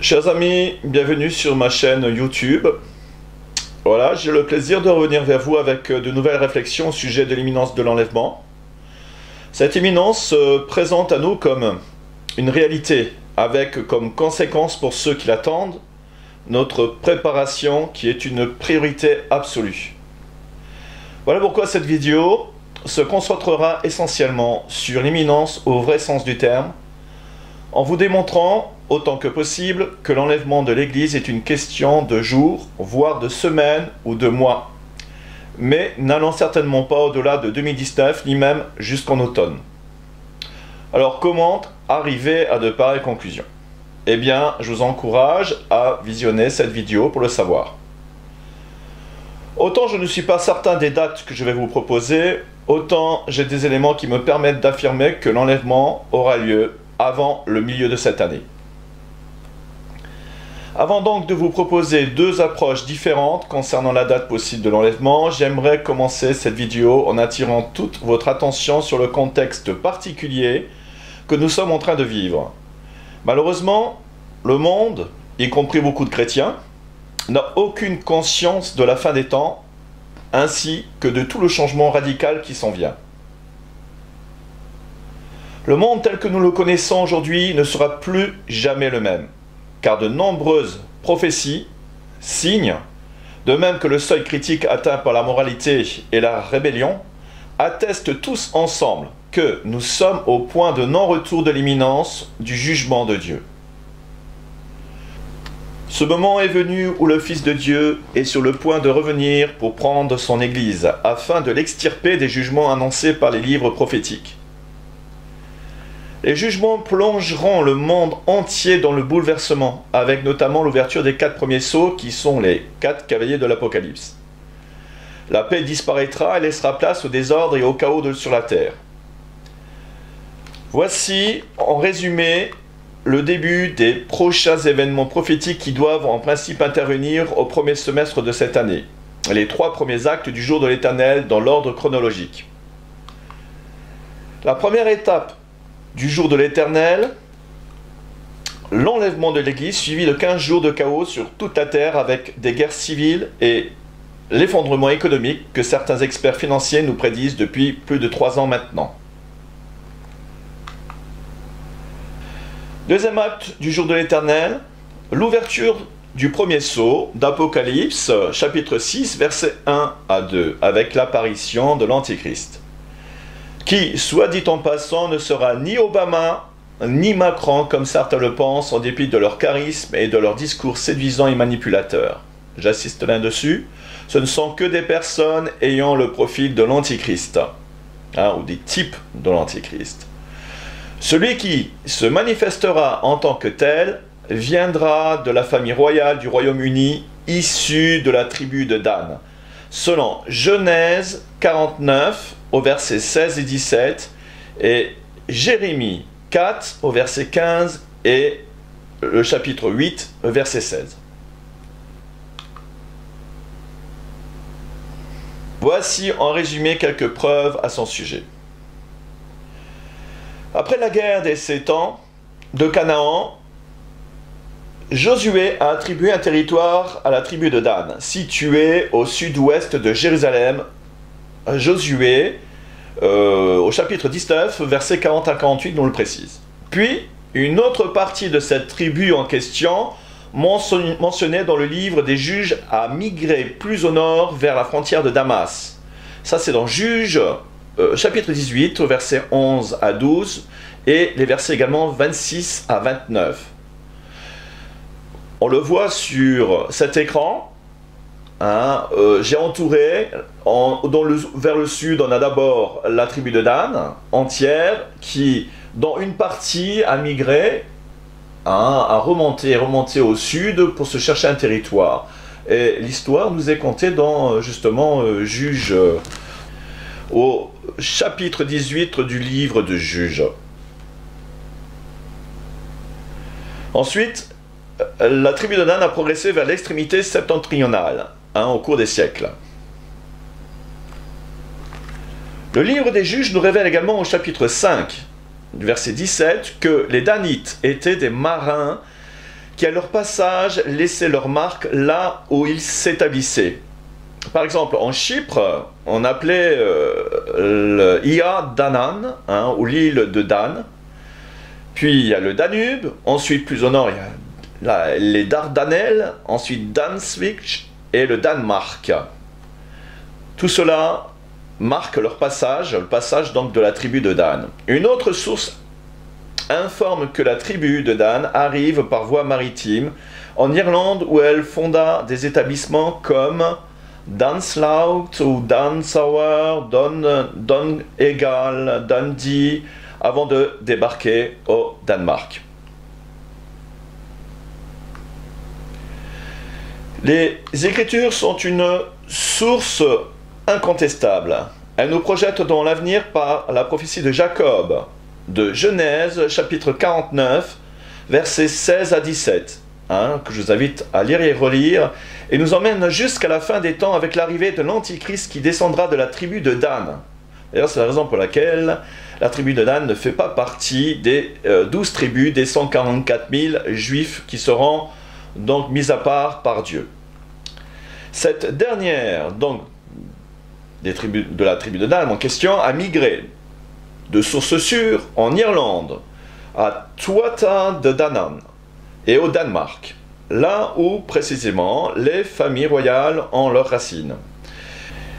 Chers amis, bienvenue sur ma chaîne YouTube. Voilà, j'ai le plaisir de revenir vers vous avec de nouvelles réflexions au sujet de l'imminence de l'enlèvement. Cette imminence se présente à nous comme une réalité, avec comme conséquence pour ceux qui l'attendent, notre préparation qui est une priorité absolue. Voilà pourquoi cette vidéo se concentrera essentiellement sur l'imminence au vrai sens du terme, en vous démontrant autant que possible que l'enlèvement de l'Église est une question de jours, voire de semaines ou de mois, mais n'allant certainement pas au-delà de 2019, ni même jusqu'en automne. Alors comment arriver à de pareilles conclusions? Eh bien, je vous encourage à visionner cette vidéo pour le savoir. Autant je ne suis pas certain des dates que je vais vous proposer, autant j'ai des éléments qui me permettent d'affirmer que l'enlèvement aura lieu avant le milieu de cette année. Avant donc de vous proposer deux approches différentes concernant la date possible de l'enlèvement, j'aimerais commencer cette vidéo en attirant toute votre attention sur le contexte particulier que nous sommes en train de vivre. Malheureusement, le monde, y compris beaucoup de chrétiens, n'a aucune conscience de la fin des temps, ainsi que de tout le changement radical qui s'en vient. Le monde tel que nous le connaissons aujourd'hui ne sera plus jamais le même, car de nombreuses prophéties, signes, de même que le seuil critique atteint par la moralité et la rébellion, attestent tous ensemble que nous sommes au point de non-retour de l'imminence du jugement de Dieu. Ce moment est venu où le Fils de Dieu est sur le point de revenir pour prendre son Église, afin de l'extirper des jugements annoncés par les livres prophétiques. Les jugements plongeront le monde entier dans le bouleversement, avec notamment l'ouverture des 4 premiers sceaux qui sont les 4 cavaliers de l'Apocalypse. La paix disparaîtra et laissera place au désordre et au chaos sur la terre. Voici, en résumé, le début des prochains événements prophétiques qui doivent en principe intervenir au premier semestre de cette année. Les 3 premiers actes du jour de l'Éternel dans l'ordre chronologique. La première étape du jour de l'Éternel, l'enlèvement de l'Église suivi de 15 jours de chaos sur toute la terre avec des guerres civiles et l'effondrement économique que certains experts financiers nous prédisent depuis plus de 3 ans maintenant. Deuxième acte du jour de l'Éternel, l'ouverture du premier sceau d'Apocalypse, chapitre 6, versets 1 à 2, avec l'apparition de l'Antichrist, qui, soit dit en passant, ne sera ni Obama, ni Macron, comme certains le pensent, en dépit de leur charisme et de leur discours séduisants et manipulateurs. J'insiste là-dessus, ce ne sont que des personnes ayant le profil de l'Antichrist, ou des types de l'Antichrist. Celui qui se manifestera en tant que tel viendra de la famille royale du Royaume-Uni, issu de la tribu de Dan, selon Genèse 49, au verset 16 et 17, et Jérémie 4, au verset 15, et le chapitre 8, verset 16. Voici en résumé quelques preuves à son sujet. Après la guerre des 7 ans de Canaan, Josué a attribué un territoire à la tribu de Dan, situé au sud-ouest de Jérusalem. Josué, au chapitre 19, versets 40 à 48, nous le précise. Puis, une autre partie de cette tribu en question, mentionnée dans le livre des Juges, a migré plus au nord vers la frontière de Damas. Ça, c'est dans Juges, chapitre 18, versets 11 à 12, et les versets également 26 à 29. On le voit sur cet écran. J'ai entouré, vers le sud, on a d'abord la tribu de Dan, entière, qui, dans une partie, a migré, a remonté au sud pour se chercher un territoire. Et l'histoire nous est contée dans, justement, Juges, au chapitre 18 du livre de Juges. Ensuite, la tribu de Dan a progressé vers l'extrémité septentrionale, au cours des siècles. Le livre des Juges nous révèle également au chapitre 5, du verset 17, que les Danites étaient des marins qui à leur passage laissaient leur marque là où ils s'établissaient. Par exemple, en Chypre, on appelait le Ia Danan, hein, ou l'île de Dan. Puis il y a le Danube, ensuite plus au nord, il y a les Dardanelles, ensuite Dansvik et le Danemark. Tout cela marque leur passage, le passage donc de la tribu de Dan. Une autre source informe que la tribu de Dan arrive par voie maritime en Irlande où elle fonda des établissements comme Danslaut ou Dansower, Donegal, Dundee, avant de débarquer au Danemark. Les Écritures sont une source incontestable. Elles nous projettent dans l'avenir par la prophétie de Jacob, de Genèse, chapitre 49, versets 16 à 17, hein, que je vous invite à lire et relire, et nous emmène jusqu'à la fin des temps avec l'arrivée de l'Antichrist qui descendra de la tribu de Dan. D'ailleurs, c'est la raison pour laquelle la tribu de Dan ne fait pas partie des 12 tribus des 144 000 juifs qui seront donc mis à part par Dieu. Cette dernière, donc, de la tribu de Dan en question, a migré de sources sûres en Irlande, à Tuatha de Danann et au Danemark, là où précisément les familles royales ont leurs racines.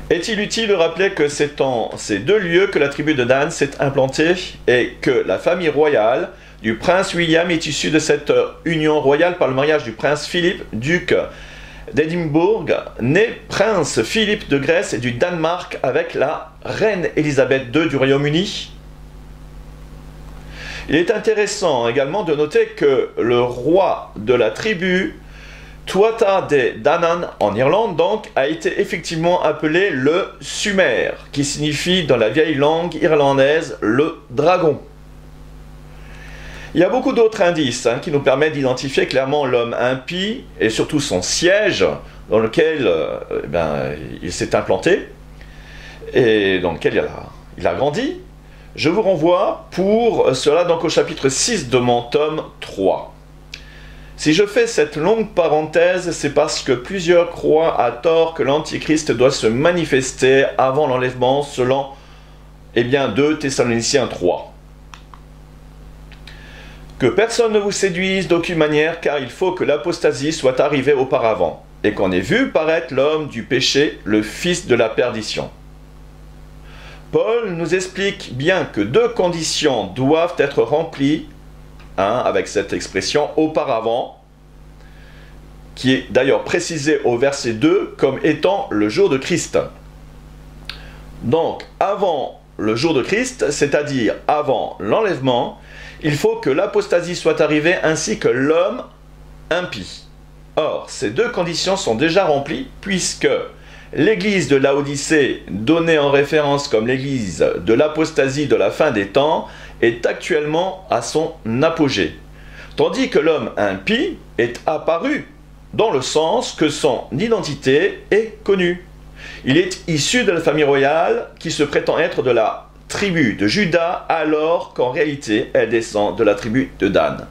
Est-il utile de rappeler que c'est en ces deux lieux que la tribu de Dan s'est implantée et que la famille royale du prince William est issue de cette union royale par le mariage du prince Philippe, duc d'Édimbourg, né prince Philippe de Grèce et du Danemark avec la reine Élisabeth II du Royaume-Uni? Il est intéressant également de noter que le roi de la tribu Tuatha de Danann en Irlande donc a été effectivement appelé le Sumer, qui signifie dans la vieille langue irlandaise le dragon. Il y a beaucoup d'autres indices qui nous permettent d'identifier clairement l'homme impie et surtout son siège dans lequel il s'est implanté et dans lequel il a grandi. Je vous renvoie pour cela donc au chapitre 6 de mon tome 3. Si je fais cette longue parenthèse, c'est parce que plusieurs croient à tort que l'Antichrist doit se manifester avant l'enlèvement selon 2 Thessaloniciens 3. Que personne ne vous séduise d'aucune manière, car il faut que l'apostasie soit arrivée auparavant, et qu'on ait vu paraître l'homme du péché, le fils de la perdition. Paul nous explique bien que 2 conditions doivent être remplies, avec cette expression auparavant, qui est d'ailleurs précisée au verset 2 comme étant le jour de Christ. Donc, avant le jour de Christ, c'est-à-dire avant l'enlèvement, il faut que l'apostasie soit arrivée ainsi que l'homme impie. Or, ces 2 conditions sont déjà remplies puisque l'église de Laodicée, donnée en référence comme l'église de l'apostasie de la fin des temps, est actuellement à son apogée. Tandis que l'homme impie est apparu dans le sens que son identité est connue. Il est issu de la famille royale qui se prétend être de la tribu de Juda alors qu'en réalité elle descend de la tribu de Dan.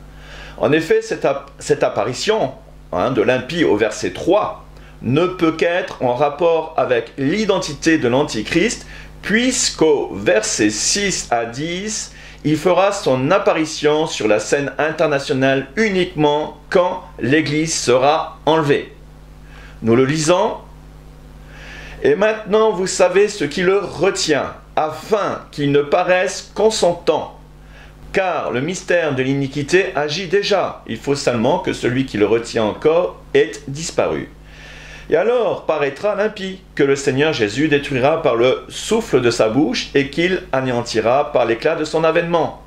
En effet, cette apparition de l'impie au verset 3 ne peut qu'être en rapport avec l'identité de l'Antichrist puisqu'au verset 6 à 10, il fera son apparition sur la scène internationale uniquement quand l'Église sera enlevée. Nous le lisons. Et maintenant vous savez ce qui le retient, afin qu'il ne paraisse qu'en son temps. Car le mystère de l'iniquité agit déjà. Il faut seulement que celui qui le retient encore ait disparu. Et alors paraîtra l'impie, que le Seigneur Jésus détruira par le souffle de sa bouche et qu'il anéantira par l'éclat de son avènement.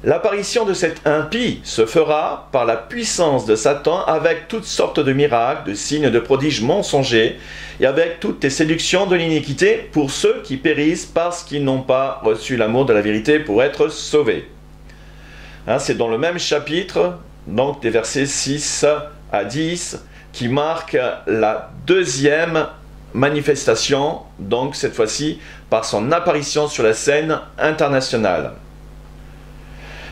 L'apparition de cet impie se fera par la puissance de Satan avec toutes sortes de miracles, de signes, de prodiges mensongers et avec toutes les séductions de l'iniquité pour ceux qui périssent parce qu'ils n'ont pas reçu l'amour de la vérité pour être sauvés. C'est dans le même chapitre, donc des versets 6 à 10, qui marque la 2e manifestation, donc cette fois-ci par son apparition sur la scène internationale.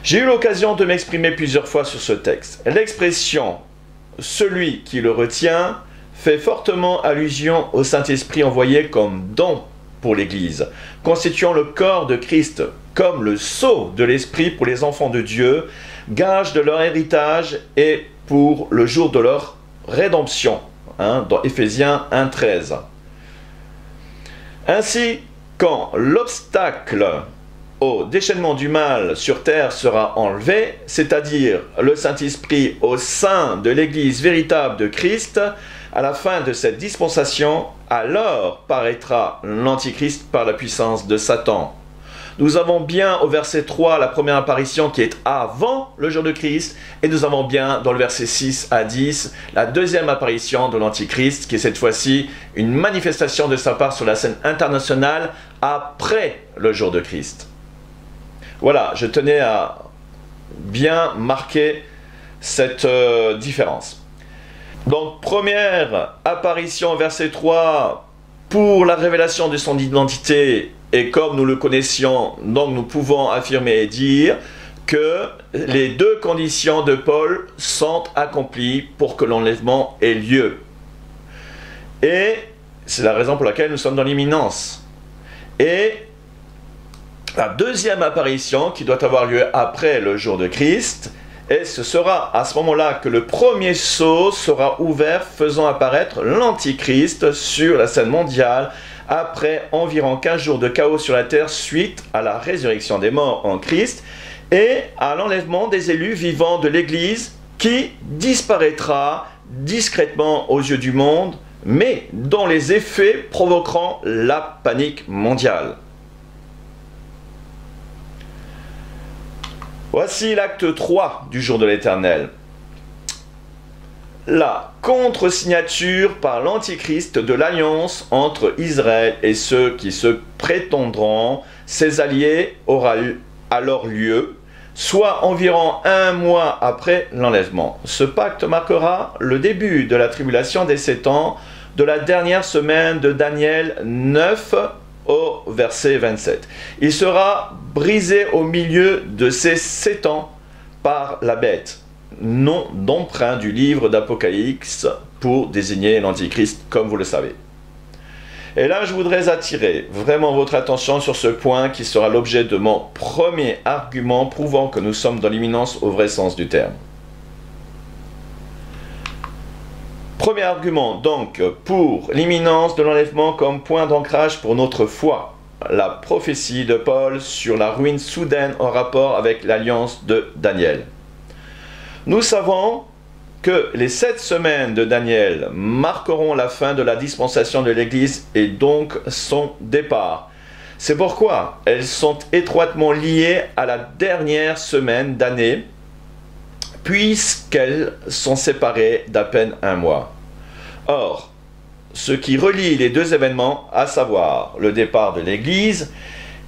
J'ai eu l'occasion de m'exprimer plusieurs fois sur ce texte. L'expression « celui qui le retient » fait fortement allusion au Saint-Esprit envoyé comme don pour l'Église, constituant le corps de Christ comme le sceau de l'Esprit pour les enfants de Dieu, gage de leur héritage et pour le jour de leur rédemption, dans Éphésiens 1,13. Ainsi, quand l'obstacle au déchaînement du mal sur terre sera enlevé, c'est-à-dire le Saint-Esprit au sein de l'Église véritable de Christ, à la fin de cette dispensation, alors paraîtra l'Antichrist par la puissance de Satan. Nous avons bien au verset 3 la première apparition qui est avant le jour de Christ, et nous avons bien dans le verset 6 à 10 la deuxième apparition de l'Antichrist, qui est cette fois-ci une manifestation de sa part sur la scène internationale après le jour de Christ. Voilà, je tenais à bien marquer cette différence. Donc, première apparition, verset 3, pour la révélation de son identité, et comme nous le connaissions, donc nous pouvons affirmer et dire que les deux conditions de Paul sont accomplies pour que l'enlèvement ait lieu. Et c'est la raison pour laquelle nous sommes dans l'imminence. Et la deuxième apparition qui doit avoir lieu après le jour de Christ, et ce sera à ce moment-là que le premier sceau sera ouvert, faisant apparaître l'Antichrist sur la scène mondiale après environ 15 jours de chaos sur la terre suite à la résurrection des morts en Christ et à l'enlèvement des élus vivants de l'Église qui disparaîtra discrètement aux yeux du monde, mais dont les effets provoqueront la panique mondiale. Voici l'acte 3 du jour de l'Éternel. La contre-signature par l'Antichrist de l'alliance entre Israël et ceux qui se prétendront ses alliés aura alors lieu, soit environ un mois après l'enlèvement. Ce pacte marquera le début de la tribulation des 7 ans de la dernière semaine de Daniel 9 au verset 27. Il sera brisé au milieu de ces 7 ans par la bête, nom d'emprunt du livre d'Apocalypse pour désigner l'Antichrist, comme vous le savez. Et là, je voudrais attirer vraiment votre attention sur ce point qui sera l'objet de mon premier argument prouvant que nous sommes dans l'imminence au vrai sens du terme. Premier argument, donc, pour l'imminence de l'enlèvement comme point d'ancrage pour notre foi. La prophétie de Paul sur la ruine soudaine en rapport avec l'alliance de Daniel. Nous savons que les 7 semaines de Daniel marqueront la fin de la dispensation de l'Église et donc son départ. C'est pourquoi elles sont étroitement liées à la dernière semaine d'année, puisqu'elles sont séparées d'à peine un mois. Or, ce qui relie les deux événements, à savoir le départ de l'Église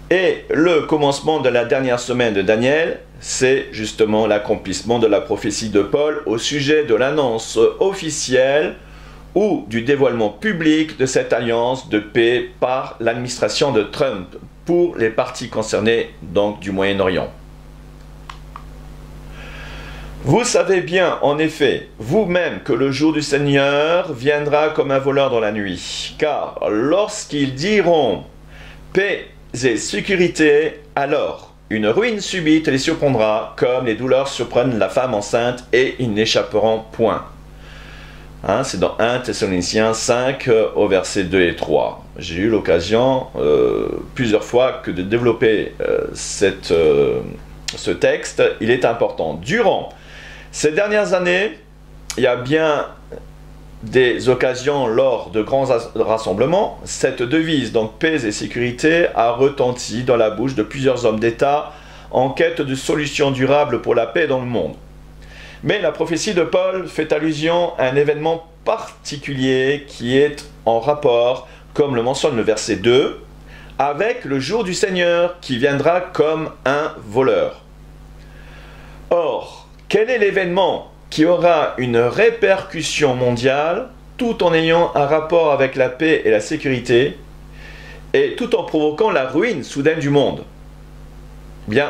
et le commencement de la dernière semaine de Daniel, c'est justement l'accomplissement de la prophétie de Paul au sujet de l'annonce officielle ou du dévoilement public de cette alliance de paix par l'administration de Trump pour les parties concernées donc du Moyen-Orient. Vous savez bien, en effet, vous-même, que le jour du Seigneur viendra comme un voleur dans la nuit. Car lorsqu'ils diront paix et sécurité, alors une ruine subite les surprendra, comme les douleurs surprennent la femme enceinte, et ils n'échapperont point. C'est dans 1 Thessaloniciens 5 au verset 2 et 3. J'ai eu l'occasion plusieurs fois que de développer ce texte. Il est important. Durant ces dernières années, il y a bien des occasions lors de grands rassemblements. Cette devise, donc paix et sécurité, a retenti dans la bouche de plusieurs hommes d'État en quête de solutions durables pour la paix dans le monde. Mais la prophétie de Paul fait allusion à un événement particulier qui est en rapport, comme le mentionne le verset 2, avec le jour du Seigneur qui viendra comme un voleur. Or, quel est l'événement qui aura une répercussion mondiale tout en ayant un rapport avec la paix et la sécurité et tout en provoquant la ruine soudaine du monde? Bien,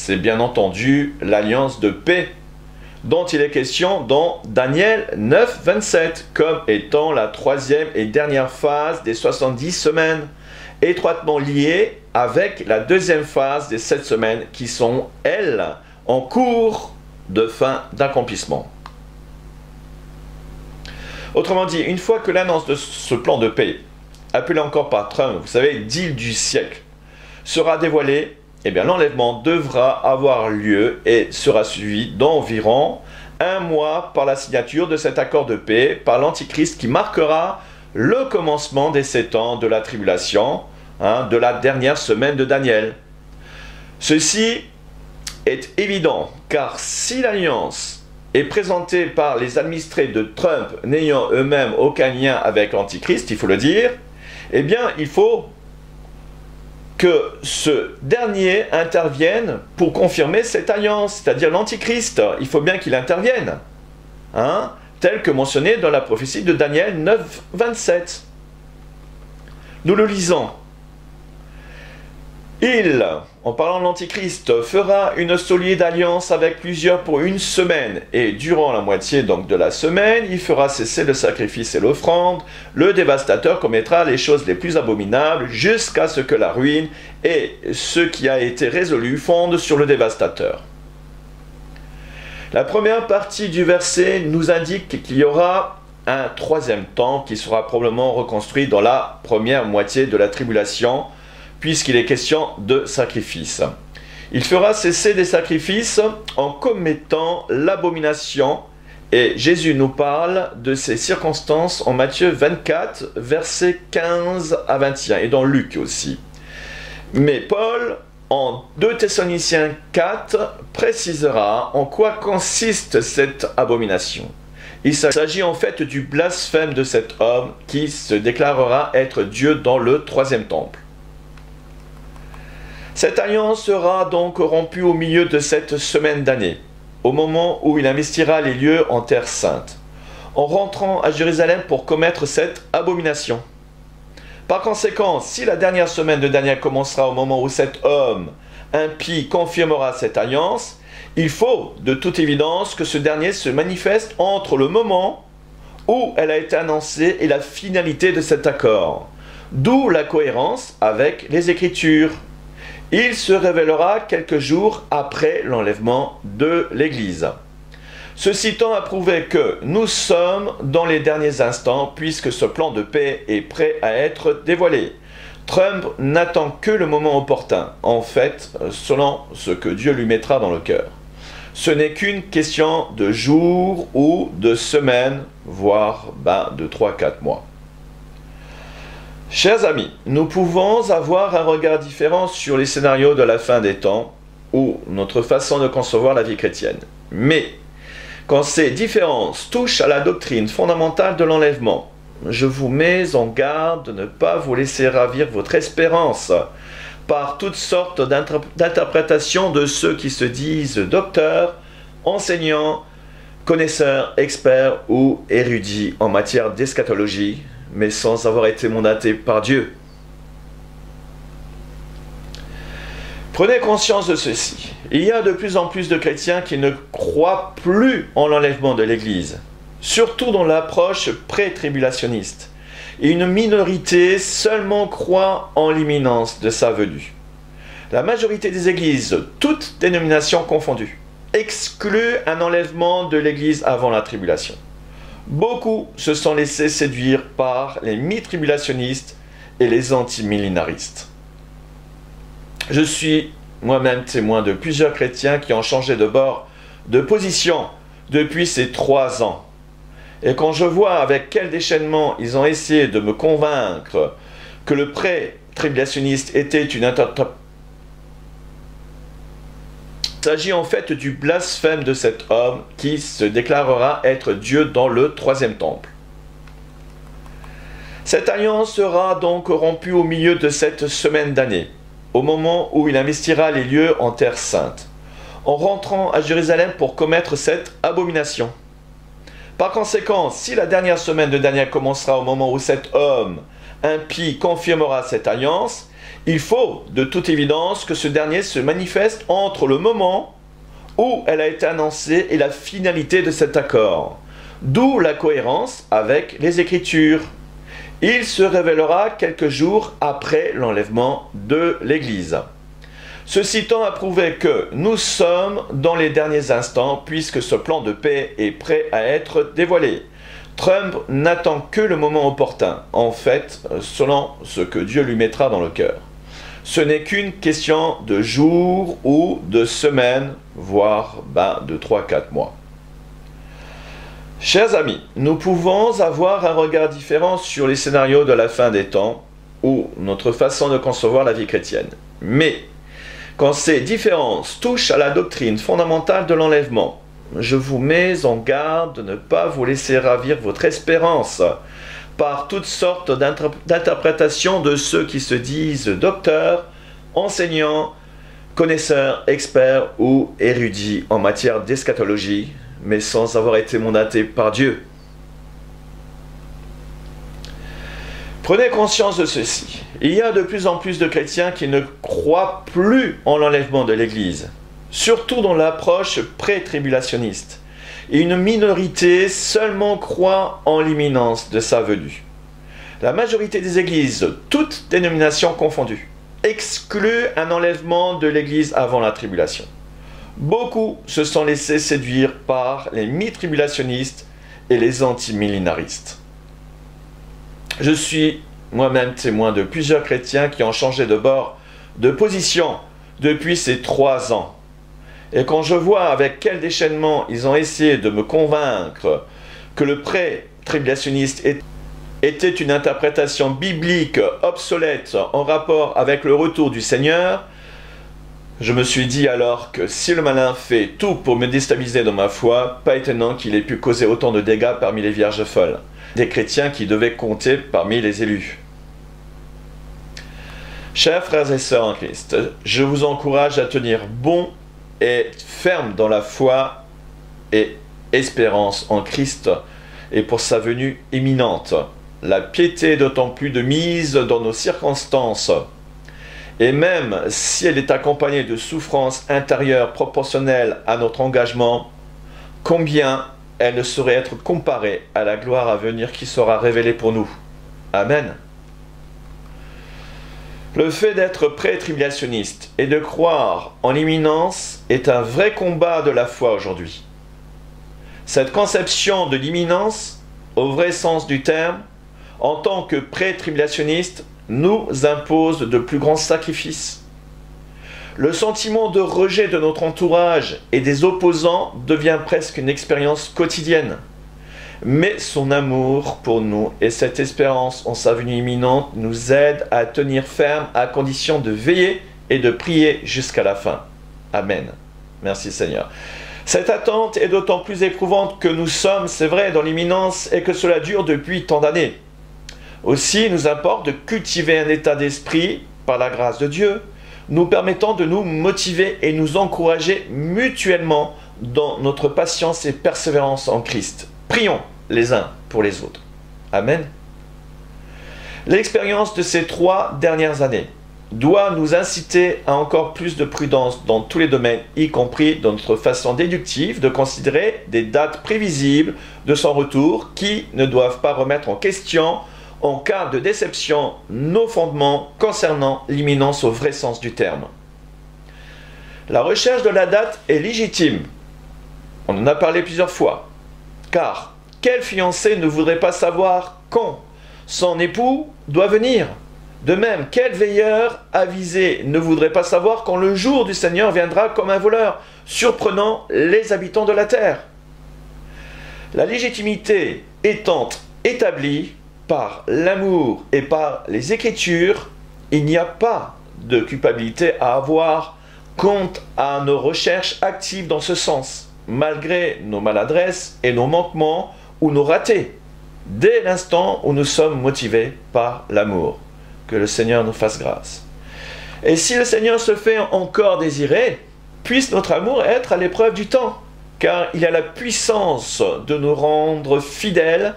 c'est bien entendu l'alliance de paix dont il est question dans Daniel 9, 27, comme étant la troisième et dernière phase des 70 semaines, étroitement liée avec la deuxième phase des 7 semaines qui sont, elles, en cours de fin d'accomplissement. Autrement dit, une fois que l'annonce de ce plan de paix, appelé encore par Trump, vous savez, deal du siècle, sera dévoilée, eh bien l'enlèvement devra avoir lieu et sera suivi d'environ un mois par la signature de cet accord de paix par l'Antichrist qui marquera le commencement des 7 ans de la tribulation, de la dernière semaine de Daniel. Ceci est évident, car si l'alliance est présentée par les administrés de Trump n'ayant eux-mêmes aucun lien avec l'Antichrist, il faut le dire, eh bien il faut que ce dernier intervienne pour confirmer cette alliance, c'est-à-dire l'Antichrist. Il faut bien qu'il intervienne, tel que mentionné dans la prophétie de Daniel 9, 27. Nous le lisons. Il, en parlant de l'Antichrist, fera une solide alliance avec plusieurs pour une semaine, et durant la moitié donc de la semaine, il fera cesser le sacrifice et l'offrande. Le dévastateur commettra les choses les plus abominables jusqu'à ce que la ruine et ce qui a été résolu fondent sur le dévastateur. La première partie du verset nous indique qu'il y aura un troisième temple qui sera probablement reconstruit dans la première moitié de la tribulation, puisqu'il est question de sacrifice. Il fera cesser des sacrifices en commettant l'abomination, et Jésus nous parle de ces circonstances en Matthieu 24, versets 15 à 21, et dans Luc aussi. Mais Paul, en 2 Thessaloniciens 4, précisera en quoi consiste cette abomination. Il s'agit en fait du blasphème de cet homme qui se déclarera être Dieu dans le troisième temple. Cette alliance sera donc rompue au milieu de cette semaine d'année, au moment où il investira les lieux en terre sainte, en rentrant à Jérusalem pour commettre cette abomination. Par conséquent, si la dernière semaine de Daniel commencera au moment où cet homme impie confirmera cette alliance, il faut de toute évidence que ce dernier se manifeste entre le moment où elle a été annoncée et la finalité de cet accord, d'où la cohérence avec les Écritures. Il se révélera quelques jours après l'enlèvement de l'Église. Ceci tend à prouver que nous sommes dans les derniers instants puisque ce plan de paix est prêt à être dévoilé. Trump n'attend que le moment opportun, en fait, selon ce que Dieu lui mettra dans le cœur. Ce n'est qu'une question de jours ou de semaines, voire de 3-4 mois. Chers amis, nous pouvons avoir un regard différent sur les scénarios de la fin des temps ou notre façon de concevoir la vie chrétienne. Mais, quand ces différences touchent à la doctrine fondamentale de l'enlèvement, je vous mets en garde de ne pas vous laisser ravir votre espérance par toutes sortes d'interprétations de ceux qui se disent docteurs, enseignants, connaisseurs, experts ou érudits en matière d'eschatologie, mais sans avoir été mandatés par Dieu. Prenez conscience de ceci. Il y a de plus en plus de chrétiens qui ne croient plus en l'enlèvement de l'Église, surtout dans l'approche pré-tribulationniste. Et une minorité seulement croit en l'imminence de sa venue. La majorité des églises, toutes dénominations confondues, excluent un enlèvement de l'Église avant la tribulation. Beaucoup se sont laissés séduire par les mi-tribulationnistes et les antimillénaristes. Je suis moi-même témoin de plusieurs chrétiens qui ont changé de position depuis ces 3 ans. Et quand je vois avec quel déchaînement ils ont essayé de me convaincre que le pré-tribulationniste était une interprétation, il s'agit en fait du blasphème de cet homme qui se déclarera être Dieu dans le troisième temple. Cette alliance sera donc rompue au milieu de cette semaine d'année, au moment où il investira les lieux en terre sainte, en rentrant à Jérusalem pour commettre cette abomination. Par conséquent, si la dernière semaine de Daniel commencera au moment où cet homme impie confirmera cette alliance, Il faut, de toute évidence, que ce dernier se manifeste entre le moment où elle a été annoncée et la finalité de cet accord. D'où la cohérence avec les Écritures. Il se révélera quelques jours après l'enlèvement de l'Église. Ceci tend à prouver que nous sommes dans les derniers instants puisque ce plan de paix est prêt à être dévoilé. Trump n'attend que le moment opportun, en fait, selon ce que Dieu lui mettra dans le cœur. Ce n'est qu'une question de jours ou de semaines, voire de 3-4 mois. Chers amis, nous pouvons avoir un regard différent sur les scénarios de la fin des temps ou notre façon de concevoir la vie chrétienne. Mais, quand ces différences touchent à la doctrine fondamentale de l'enlèvement, je vous mets en garde de ne pas vous laisser ravir votre espérance par toutes sortes d'interprétations de ceux qui se disent docteurs, enseignants, connaisseurs, experts ou érudits en matière d'eschatologie, mais sans avoir été mandatés par Dieu. Prenez conscience de ceci. Il y a de plus en plus de chrétiens qui ne croient plus en l'enlèvement de l'Église, surtout dans l'approche pré-tribulationniste. Et une minorité seulement croit en l'imminence de sa venue. La majorité des églises, toutes dénominations confondues, excluent un enlèvement de l'Église avant la tribulation. Beaucoup se sont laissés séduire par les mi-tribulationnistes et les antimillénaristes. Je suis moi-même témoin de plusieurs chrétiens qui ont changé de position depuis ces 3 ans. Et quand je vois avec quel déchaînement ils ont essayé de me convaincre que le pré-tribulationniste était une interprétation biblique obsolète en rapport avec le retour du Seigneur, je me suis dit alors que si le malin fait tout pour me déstabiliser dans ma foi, pas étonnant qu'il ait pu causer autant de dégâts parmi les vierges folles, des chrétiens qui devaient compter parmi les élus. Chers frères et sœurs en Christ, je vous encourage à tenir bon et ferme dans la foi et espérance en Christ et pour sa venue imminente. La piété est d'autant plus de mise dans nos circonstances. Et même si elle est accompagnée de souffrances intérieures proportionnelles à notre engagement, combien elle ne saurait être comparée à la gloire à venir qui sera révélée pour nous. Amen. Le fait d'être pré-tribulationniste et de croire en l'imminence est un vrai combat de la foi aujourd'hui. Cette conception de l'imminence, au vrai sens du terme, en tant que pré-tribulationniste, nous impose de plus grands sacrifices. Le sentiment de rejet de notre entourage et des opposants devient presque une expérience quotidienne. Mais son amour pour nous et cette espérance en sa venue imminente nous aident à tenir ferme à condition de veiller et de prier jusqu'à la fin. Amen. Merci Seigneur. Cette attente est d'autant plus éprouvante que nous sommes, c'est vrai, dans l'imminence et que cela dure depuis tant d'années. Aussi, il nous importe de cultiver un état d'esprit, par la grâce de Dieu, nous permettant de nous motiver et nous encourager mutuellement dans notre patience et persévérance en Christ. Prions les uns pour les autres. Amen. L'expérience de ces 3 dernières années doit nous inciter à encore plus de prudence dans tous les domaines, y compris dans notre façon déductive de considérer des dates prévisibles de son retour qui ne doivent pas remettre en question en cas de déception nos fondements concernant l'imminence au vrai sens du terme. La recherche de la date est légitime. On en a parlé plusieurs fois. Car quel fiancé ne voudrait pas savoir quand son époux doit venir? De même, quel veilleur avisé ne voudrait pas savoir quand le jour du Seigneur viendra comme un voleur, surprenant les habitants de la terre? La légitimité étant établie par l'amour et par les Écritures, il n'y a pas de culpabilité à avoir quant à nos recherches actives dans ce sens, malgré nos maladresses et nos manquements ou nos ratés, dès l'instant où nous sommes motivés par l'amour. Que le Seigneur nous fasse grâce. Et si le Seigneur se fait encore désirer, puisse notre amour être à l'épreuve du temps, car il a la puissance de nous rendre fidèles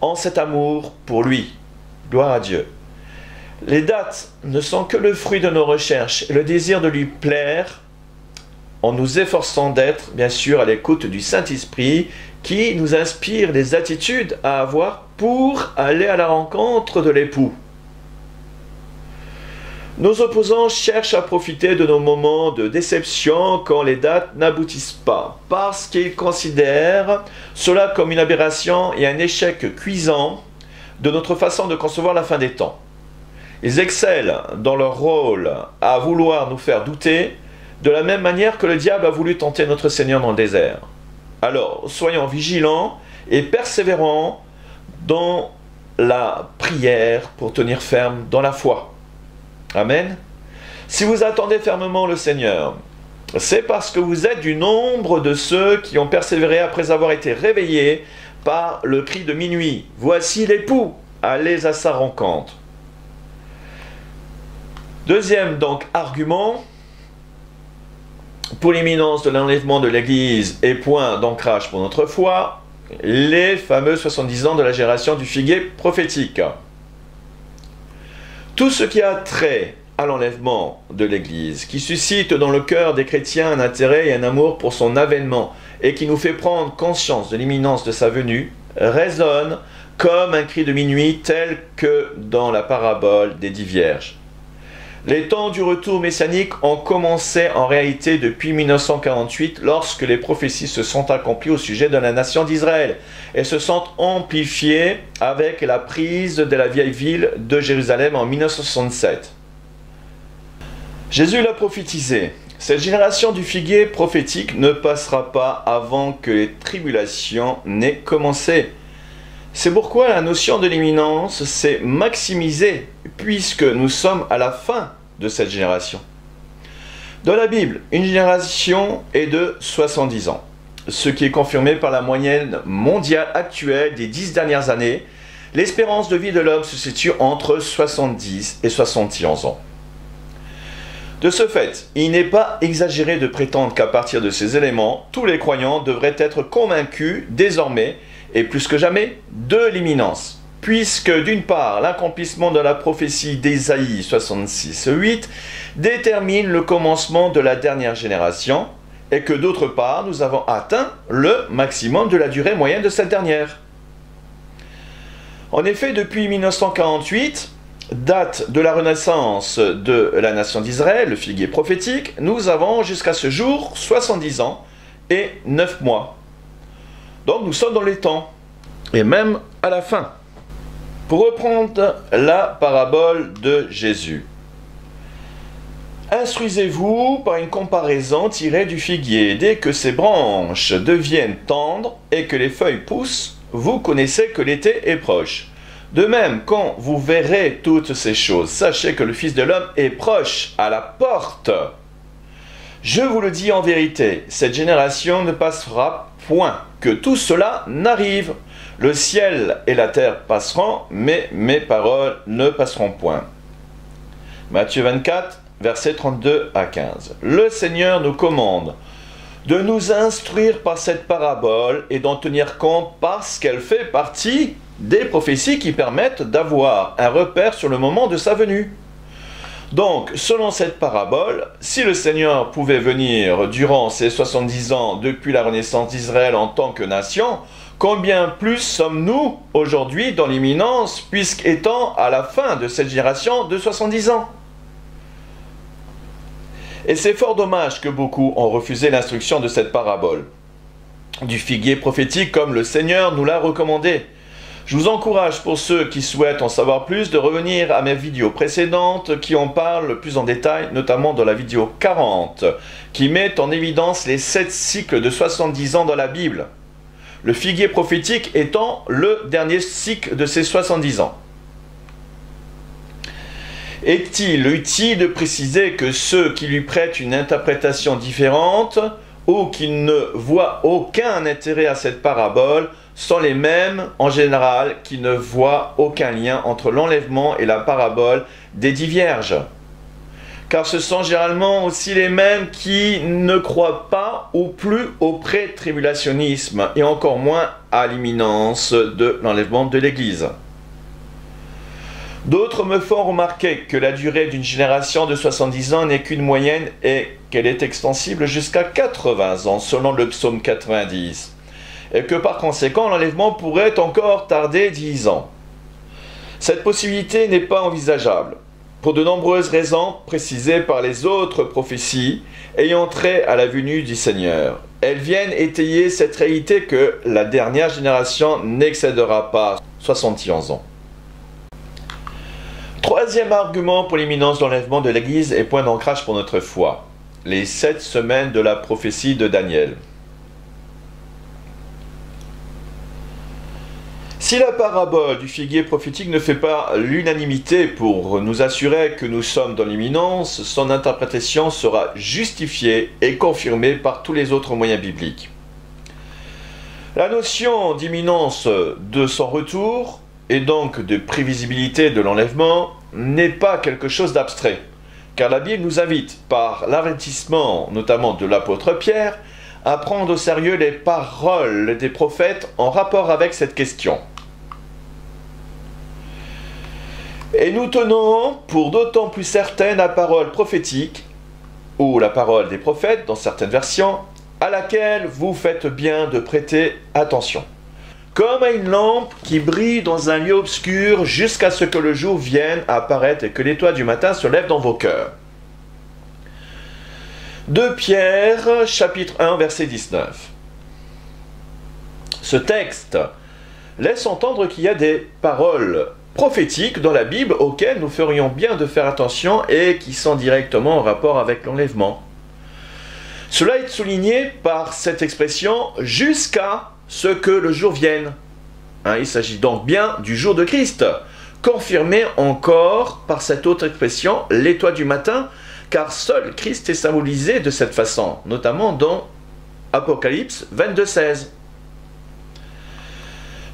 en cet amour pour lui. Gloire à Dieu. Les dates ne sont que le fruit de nos recherches et le désir de lui plaire en nous efforçant d'être, bien sûr, à l'écoute du Saint-Esprit qui nous inspire les attitudes à avoir pour aller à la rencontre de l'époux. Nos opposants cherchent à profiter de nos moments de déception quand les dates n'aboutissent pas, parce qu'ils considèrent cela comme une aberration et un échec cuisant de notre façon de concevoir la fin des temps. Ils excellent dans leur rôle à vouloir nous faire douter, de la même manière que le diable a voulu tenter notre Seigneur dans le désert. Alors, soyons vigilants et persévérants dans la prière pour tenir ferme dans la foi. Amen. Si vous attendez fermement le Seigneur, c'est parce que vous êtes du nombre de ceux qui ont persévéré après avoir été réveillés par le cri de minuit. Voici l'époux, allez à sa rencontre. Deuxième donc argument pour l'imminence de l'enlèvement de l'Église et point d'ancrage pour notre foi, les fameux 70 ans de la génération du figuier prophétique. Tout ce qui a trait à l'enlèvement de l'Église, qui suscite dans le cœur des chrétiens un intérêt et un amour pour son avènement, et qui nous fait prendre conscience de l'imminence de sa venue, résonne comme un cri de minuit tel que dans la parabole des 10 vierges. Les temps du retour messianique ont commencé en réalité depuis 1948 lorsque les prophéties se sont accomplies au sujet de la nation d'Israël et se sont amplifiées avec la prise de la vieille ville de Jérusalem en 1967. Jésus l'a prophétisé. Cette génération du figuier prophétique ne passera pas avant que les tribulations n'aient commencé. C'est pourquoi la notion de l'imminence s'est maximisée, puisque nous sommes à la fin de cette génération. Dans la Bible, une génération est de 70 ans, ce qui est confirmé par la moyenne mondiale actuelle des 10 dernières années. L'espérance de vie de l'homme se situe entre 70 et 71 ans. De ce fait, il n'est pas exagéré de prétendre qu'à partir de ces éléments, tous les croyants devraient être convaincus désormais et plus que jamais, de l'imminence. Puisque d'une part, l'accomplissement de la prophétie d'Ésaïe 66:8 détermine le commencement de la dernière génération, et que d'autre part, nous avons atteint le maximum de la durée moyenne de cette dernière. En effet, depuis 1948, date de la renaissance de la nation d'Israël, le figuier prophétique, nous avons jusqu'à ce jour 70 ans et 9 mois. Donc nous sommes dans les temps, et même à la fin. Pour reprendre la parabole de Jésus. Instruisez-vous par une comparaison tirée du figuier. Dès que ses branches deviennent tendres et que les feuilles poussent, vous connaissez que l'été est proche. De même, quand vous verrez toutes ces choses, sachez que le Fils de l'homme est proche, à la porte. Je vous le dis en vérité, cette génération ne passera point que tout cela n'arrive. Le ciel et la terre passeront, mais mes paroles ne passeront point. Matthieu 24, versets 32 à 15. Le Seigneur nous commande de nous instruire par cette parabole et d'en tenir compte parce qu'elle fait partie des prophéties qui permettent d'avoir un repère sur le moment de sa venue. Donc, selon cette parabole, si le Seigneur pouvait venir durant ces 70 ans depuis la renaissance d'Israël en tant que nation, combien plus sommes-nous aujourd'hui dans l'imminence, puisqu'étant à la fin de cette génération de 70 ans? Et c'est fort dommage que beaucoup ont refusé l'instruction de cette parabole du figuier prophétique comme le Seigneur nous l'a recommandé. Je vous encourage, pour ceux qui souhaitent en savoir plus, de revenir à mes vidéos précédentes qui en parlent plus en détail, notamment dans la vidéo 40, qui met en évidence les 7 cycles de 70 ans dans la Bible. Le figuier prophétique étant le dernier cycle de ces 70 ans. Est-il utile de préciser que ceux qui lui prêtent une interprétation différente ou qui ne voient aucun intérêt à cette parabole sont les mêmes, en général, qui ne voient aucun lien entre l'enlèvement et la parabole des 10 vierges? Car ce sont généralement aussi les mêmes qui ne croient pas ou plus au pré-tribulationnisme et encore moins à l'imminence de l'enlèvement de l'Église. D'autres me font remarquer que la durée d'une génération de 70 ans n'est qu'une moyenne et qu'elle est extensible jusqu'à 80 ans selon le psaume 90, et que par conséquent l'enlèvement pourrait encore tarder 10 ans. Cette possibilité n'est pas envisageable, pour de nombreuses raisons précisées par les autres prophéties ayant trait à la venue du Seigneur. Elles viennent étayer cette réalité que la dernière génération n'excédera pas 71 ans. Troisième argument pour l'imminence de l'enlèvement de l'Église et point d'ancrage pour notre foi, les 7 semaines de la prophétie de Daniel. Si la parabole du figuier prophétique ne fait pas l'unanimité pour nous assurer que nous sommes dans l'imminence, son interprétation sera justifiée et confirmée par tous les autres moyens bibliques. La notion d'imminence de son retour, et donc de prévisibilité de l'enlèvement, n'est pas quelque chose d'abstrait, car la Bible nous invite, par l'avertissement notamment de l'apôtre Pierre, à prendre au sérieux les paroles des prophètes en rapport avec cette question. Et nous tenons pour d'autant plus certaine la parole prophétique, ou la parole des prophètes dans certaines versions, à laquelle vous faites bien de prêter attention. Comme à une lampe qui brille dans un lieu obscur jusqu'à ce que le jour vienne apparaître et que l'étoile du matin se lève dans vos cœurs. 2 Pierre, chapitre 1, verset 19. Ce texte laisse entendre qu'il y a des paroles prophétiques dans la Bible auxquelles nous ferions bien de faire attention et qui sont directement en rapport avec l'enlèvement. Cela est souligné par cette expression « jusqu'à ce que le jour vienne ». Il s'agit donc bien du jour de Christ, confirmé encore par cette autre expression « l'étoile du matin », car seul Christ est symbolisé de cette façon, notamment dans Apocalypse 22,16.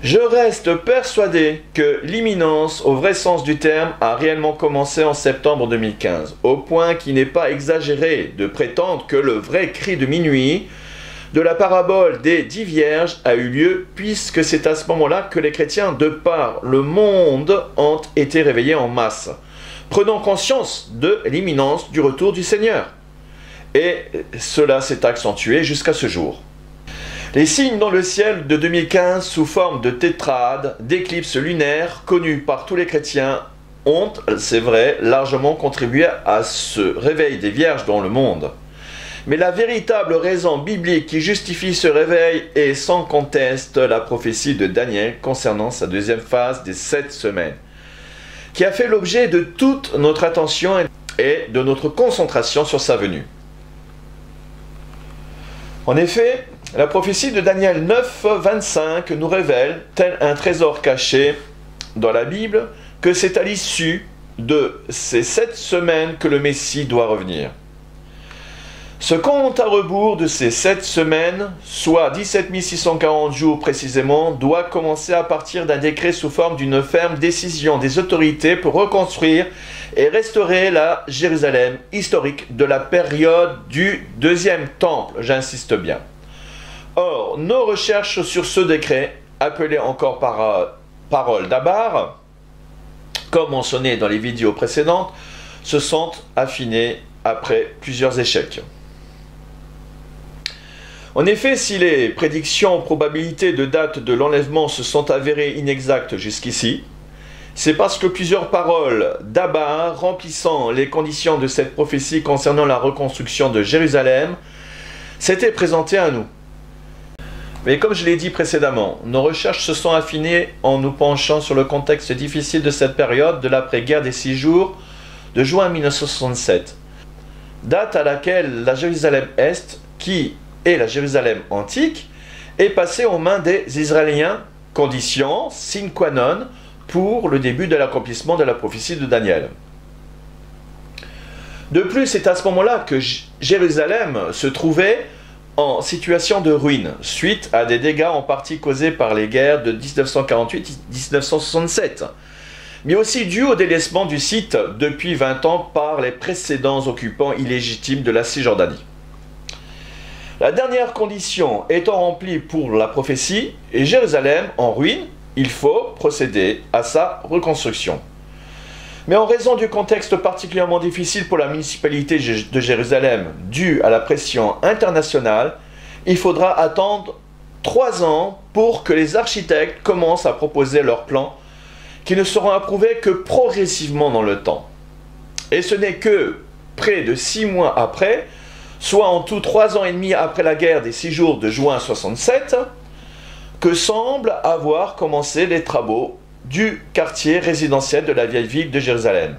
Je reste persuadé que l'imminence, au vrai sens du terme, a réellement commencé en septembre 2015, au point qu'il n'est pas exagéré de prétendre que le vrai cri de minuit de la parabole des 10 vierges a eu lieu, puisque c'est à ce moment-là que les chrétiens de par le monde ont été réveillés en masse, prenant conscience de l'imminence du retour du Seigneur. Et cela s'est accentué jusqu'à ce jour. Les signes dans le ciel de 2015 sous forme de tétrades, d'éclipses lunaires, connus par tous les chrétiens, ont, c'est vrai, largement contribué à ce réveil des vierges dans le monde. Mais la véritable raison biblique qui justifie ce réveil est sans conteste la prophétie de Daniel concernant sa deuxième phase des 7 semaines, qui a fait l'objet de toute notre attention et de notre concentration sur sa venue. En effet, la prophétie de Daniel 9, 25 nous révèle, tel un trésor caché dans la Bible, que c'est à l'issue de ces 7 semaines que le Messie doit revenir. Ce compte à rebours de ces 7 semaines, soit 17 640 jours précisément, doit commencer à partir d'un décret sous forme d'une ferme décision des autorités pour reconstruire et restaurer la Jérusalem historique de la période du deuxième temple, j'insiste bien. Or, nos recherches sur ce décret, appelé encore par parole d'Abar, comme mentionné dans les vidéos précédentes, se sont affinées après plusieurs échecs. En effet, si les prédictions probabilités de date de l'enlèvement se sont avérées inexactes jusqu'ici, c'est parce que plusieurs paroles d'Abar remplissant les conditions de cette prophétie concernant la reconstruction de Jérusalem s'étaient présentées à nous. Mais comme je l'ai dit précédemment, nos recherches se sont affinées en nous penchant sur le contexte difficile de cette période de l'après-guerre des 6 jours de juin 1967, date à laquelle la Jérusalem-Est, qui est la Jérusalem antique, est passée aux mains des Israéliens, condition sine qua non pour le début de l'accomplissement de la prophétie de Daniel. De plus, c'est à ce moment-là que Jérusalem se trouvait en situation de ruine, suite à des dégâts en partie causés par les guerres de 1948-1967, mais aussi dû au délaissement du site depuis 20 ans par les précédents occupants illégitimes de la Cisjordanie. La dernière condition étant remplie pour la prophétie, et Jérusalem en ruine, il faut procéder à sa reconstruction. Mais en raison du contexte particulièrement difficile pour la municipalité de Jérusalem, dû à la pression internationale, il faudra attendre 3 ans pour que les architectes commencent à proposer leurs plans, qui ne seront approuvés que progressivement dans le temps. Et ce n'est que près de 6 mois après, soit en tout 3 ans et demi après la guerre des 6 jours de juin 67, que semblent avoir commencé les travaux du quartier résidentiel de la vieille ville de Jérusalem.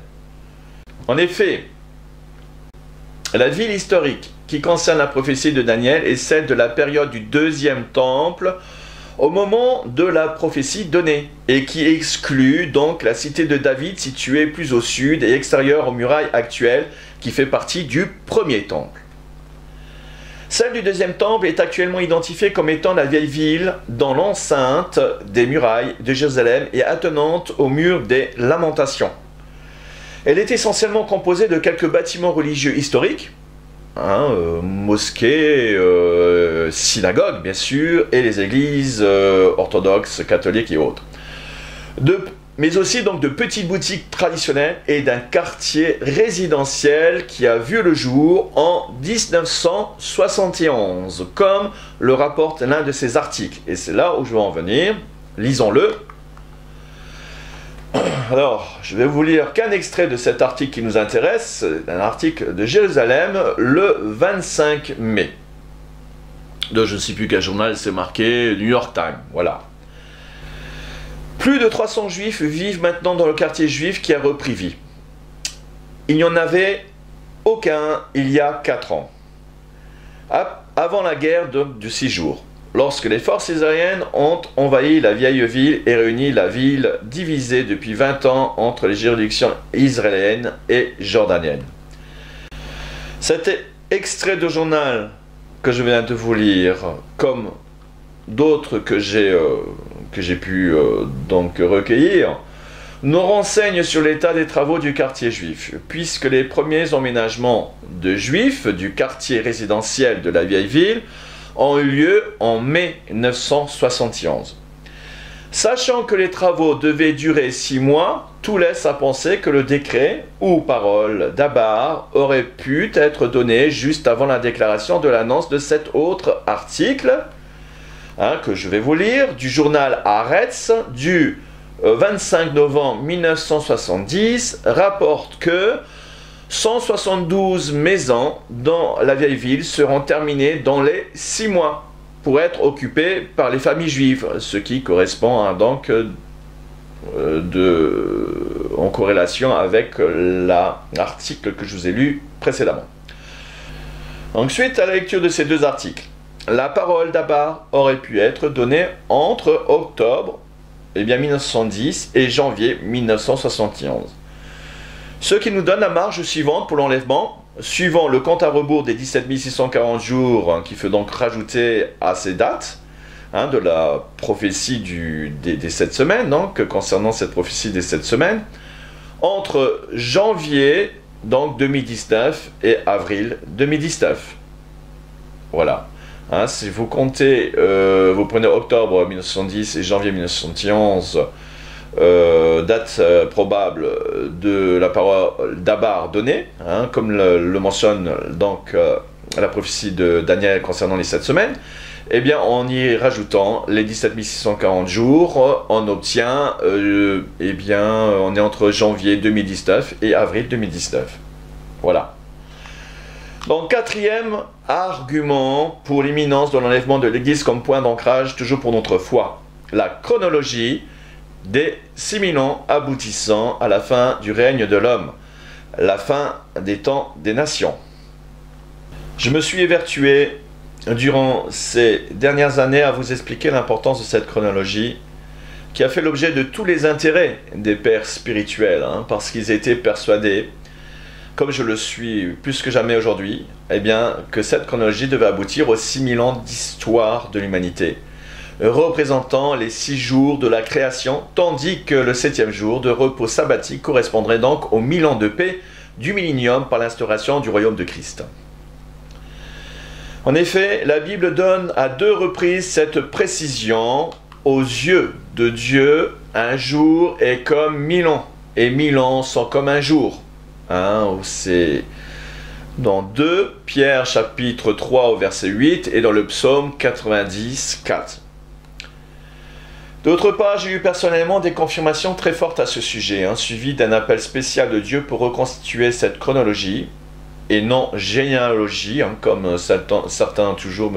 En effet, la ville historique qui concerne la prophétie de Daniel est celle de la période du deuxième temple au moment de la prophétie donnée et qui exclut donc la cité de David située plus au sud et extérieure aux murailles actuelles qui fait partie du premier temple. Celle du deuxième temple est actuellement identifiée comme étant la vieille ville dans l'enceinte des murailles de Jérusalem et attenante au mur des Lamentations. Elle est essentiellement composée de quelques bâtiments religieux historiques, mosquées, synagogues bien sûr, et les églises orthodoxes, catholiques et autres. Mais aussi donc de petites boutiques traditionnelles et d'un quartier résidentiel qui a vu le jour en 1971, comme le rapporte l'un de ses articles. Et c'est là où je veux en venir. Lisons-le. Alors, je vais vous lire qu'un extrait de cet article qui nous intéresse, un article de Jérusalem, le 25 mai. De je ne sais plus quel journal c'est marqué, New York Times, voilà. Plus de 300 juifs vivent maintenant dans le quartier juif qui a repris vie. Il n'y en avait aucun il y a 4 ans, avant la guerre de 6 jours, lorsque les forces israéliennes ont envahi la vieille ville et réuni la ville divisée depuis 20 ans entre les juridictions israéliennes et jordaniennes. Cet extrait de journal que je viens de vous lire, comme d'autres que j'ai pu donc recueillir, nous renseignent sur l'état des travaux du quartier juif, puisque les premiers emménagements de juifs du quartier résidentiel de la vieille ville ont eu lieu en mai 1971. Sachant que les travaux devaient durer 6 mois, tout laisse à penser que le décret ou parole d'Abar aurait pu être donné juste avant la déclaration de l'annonce de cet autre article, que je vais vous lire, du journal Haaretz du 25 novembre 1970, rapporte que 172 maisons dans la vieille ville seront terminées dans les 6 mois pour être occupées par les familles juives, ce qui correspond donc en corrélation avec l'article que je vous ai lu précédemment. Donc, suite à la lecture de ces 2 articles, la parole d'Abar aurait pu être donnée entre octobre 1910 et janvier 1971. Ce qui nous donne la marge suivante pour l'enlèvement, suivant le compte à rebours des 17 640 jours, qui fait donc rajouter à ces dates, de la prophétie des 7 semaines, donc concernant cette prophétie des 7 semaines, entre janvier donc 2019 et avril 2019. Voilà. Si vous comptez, vous prenez octobre 1910 et janvier 1971, date probable de la parole d'Abar donnée, comme le mentionne donc la prophétie de Daniel concernant les 7 semaines, eh bien en y rajoutant les 17 640 jours, on obtient, on est entre janvier 2019 et avril 2019. Voilà. Donc, 4e argument pour l'imminence de l'enlèvement de l'Église comme point d'ancrage, toujours pour notre foi. La chronologie des 6000 ans aboutissant à la fin du règne de l'homme, la fin des temps des nations. Je me suis évertué durant ces dernières années à vous expliquer l'importance de cette chronologie qui a fait l'objet de tous les intérêts des pères spirituels, parce qu'ils étaient persuadés, comme je le suis plus que jamais aujourd'hui, que cette chronologie devait aboutir aux 6000 ans d'histoire de l'humanité, représentant les 6 jours de la création, tandis que le 7e jour de repos sabbatique correspondrait donc aux 1000 ans de paix du millénium par l'instauration du royaume de Christ. En effet, la Bible donne à 2 reprises cette précision. Aux yeux de Dieu, un jour est comme 1000 ans, et 1000 ans sont comme un jour. Hein, c'est dans 2 Pierre chapitre 3 au verset 8 et dans le psaume 90, 4. D'autre part, j'ai eu personnellement des confirmations très fortes à ce sujet, hein, suivies d'un appel spécial de Dieu pour reconstituer cette chronologie, et non généalogie, hein, comme certains toujours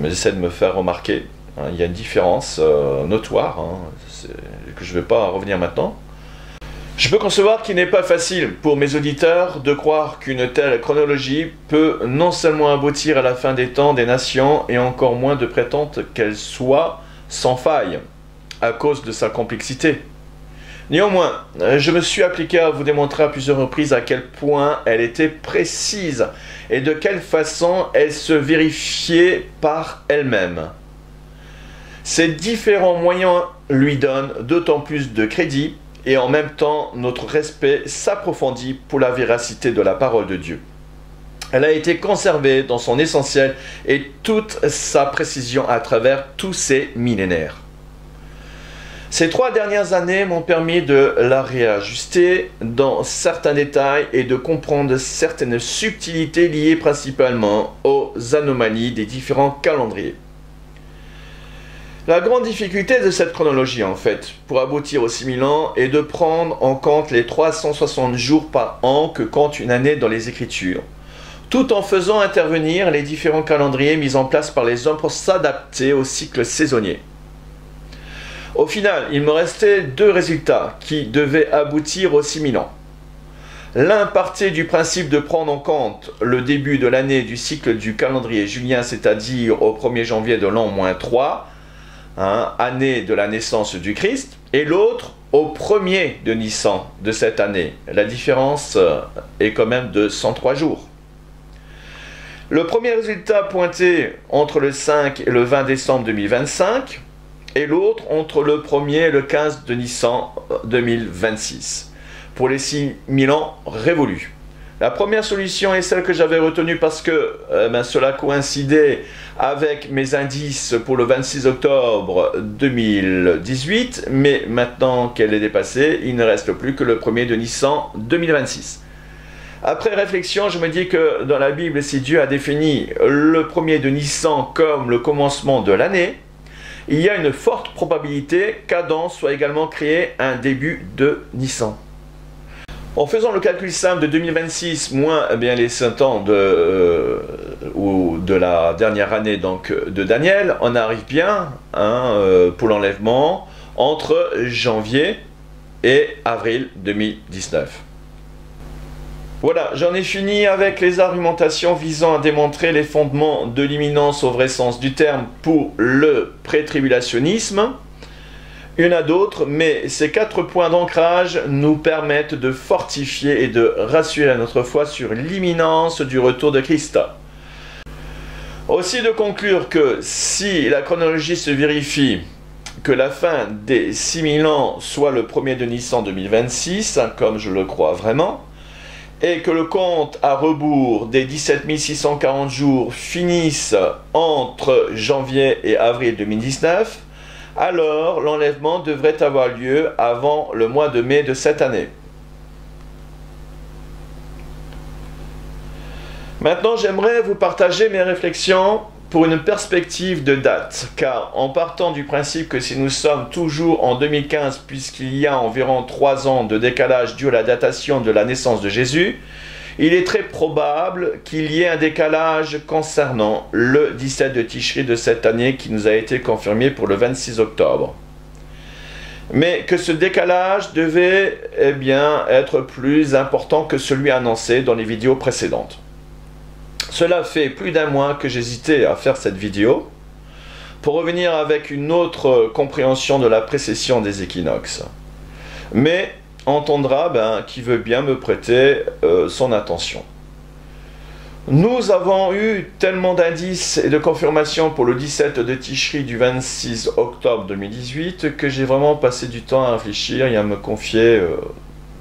essaient de me faire remarquer. Hein, il y a une différence notoire, hein, que je ne vais pas revenir maintenant. Je peux concevoir qu'il n'est pas facile pour mes auditeurs de croire qu'une telle chronologie peut non seulement aboutir à la fin des temps des nations, et encore moins de prétendre qu'elle soit sans faille, à cause de sa complexité. Néanmoins, je me suis appliqué à vous démontrer à plusieurs reprises à quel point elle était précise, et de quelle façon elle se vérifiait par elle-même. Ces différents moyens lui donnent d'autant plus de crédit, et en même temps, notre respect s'approfondit pour la véracité de la parole de Dieu. Elle a été conservée dans son essentiel et toute sa précision à travers tous ces millénaires. Ces 3 dernières années m'ont permis de la réajuster dans certains détails et de comprendre certaines subtilités liées principalement aux anomalies des différents calendriers. La grande difficulté de cette chronologie, en fait, pour aboutir aux 6000 ans, est de prendre en compte les 360 jours par an que compte une année dans les Écritures, tout en faisant intervenir les différents calendriers mis en place par les hommes pour s'adapter au cycle saisonnier. Au final, il me restait 2 résultats qui devaient aboutir aux 6000 ans. L'un partait du principe de prendre en compte le début de l'année du cycle du calendrier julien, c'est-à-dire au 1er janvier de l'an -3, année de la naissance du Christ, et l'autre au 1er de Nissan de cette année. La différence est quand même de 103 jours. Le premier résultat pointait entre le 5 et le 20 décembre 2025, et l'autre entre le 1er et le 15 de Nissan 2026, pour les 6000 ans révolus. La première solution est celle que j'avais retenue parce que cela coïncidait avec mes indices pour le 26 octobre 2018, mais maintenant qu'elle est dépassée, il ne reste plus que le 1er de Nissan 2026. Après réflexion, je me dis que dans la Bible, si Dieu a défini le 1er de Nissan comme le commencement de l'année, il y a une forte probabilité qu'Adam soit également créé un début de Nissan. En faisant le calcul simple de 2026 moins les 5 ans de la dernière année donc, de Daniel, on arrive bien pour l'enlèvement entre janvier et avril 2019. Voilà, j'en ai fini avec les argumentations visant à démontrer les fondements de l'imminence au vrai sens du terme pour le pré-tribulationnisme. Il y en a d'autres, mais ces 4 points d'ancrage nous permettent de fortifier et de rassurer notre foi sur l'imminence du retour de Christ. Aussi de conclure que si la chronologie se vérifie, que la fin des 6000 ans soit le 1er de Nissan 2026, comme je le crois vraiment, et que le compte à rebours des 17 640 jours finisse entre janvier et avril 2019, alors l'enlèvement devrait avoir lieu avant le mois de mai de cette année. Maintenant, j'aimerais vous partager mes réflexions pour une perspective de date, car en partant du principe que si nous sommes toujours en 2015, puisqu'il y a environ 3 ans de décalage dû à la datation de la naissance de Jésus, il est très probable qu'il y ait un décalage concernant le 17 de Tishri de cette année qui nous a été confirmé pour le 26 octobre. Mais que ce décalage devait être plus important que celui annoncé dans les vidéos précédentes. Cela fait plus d'1 mois que j'hésitais à faire cette vidéo pour revenir avec une autre compréhension de la précession des équinoxes. Mais entendra qui veut bien me prêter son attention. Nous avons eu tellement d'indices et de confirmations pour le 17 de Tishri du 26 octobre 2018 que j'ai vraiment passé du temps à réfléchir et à me confier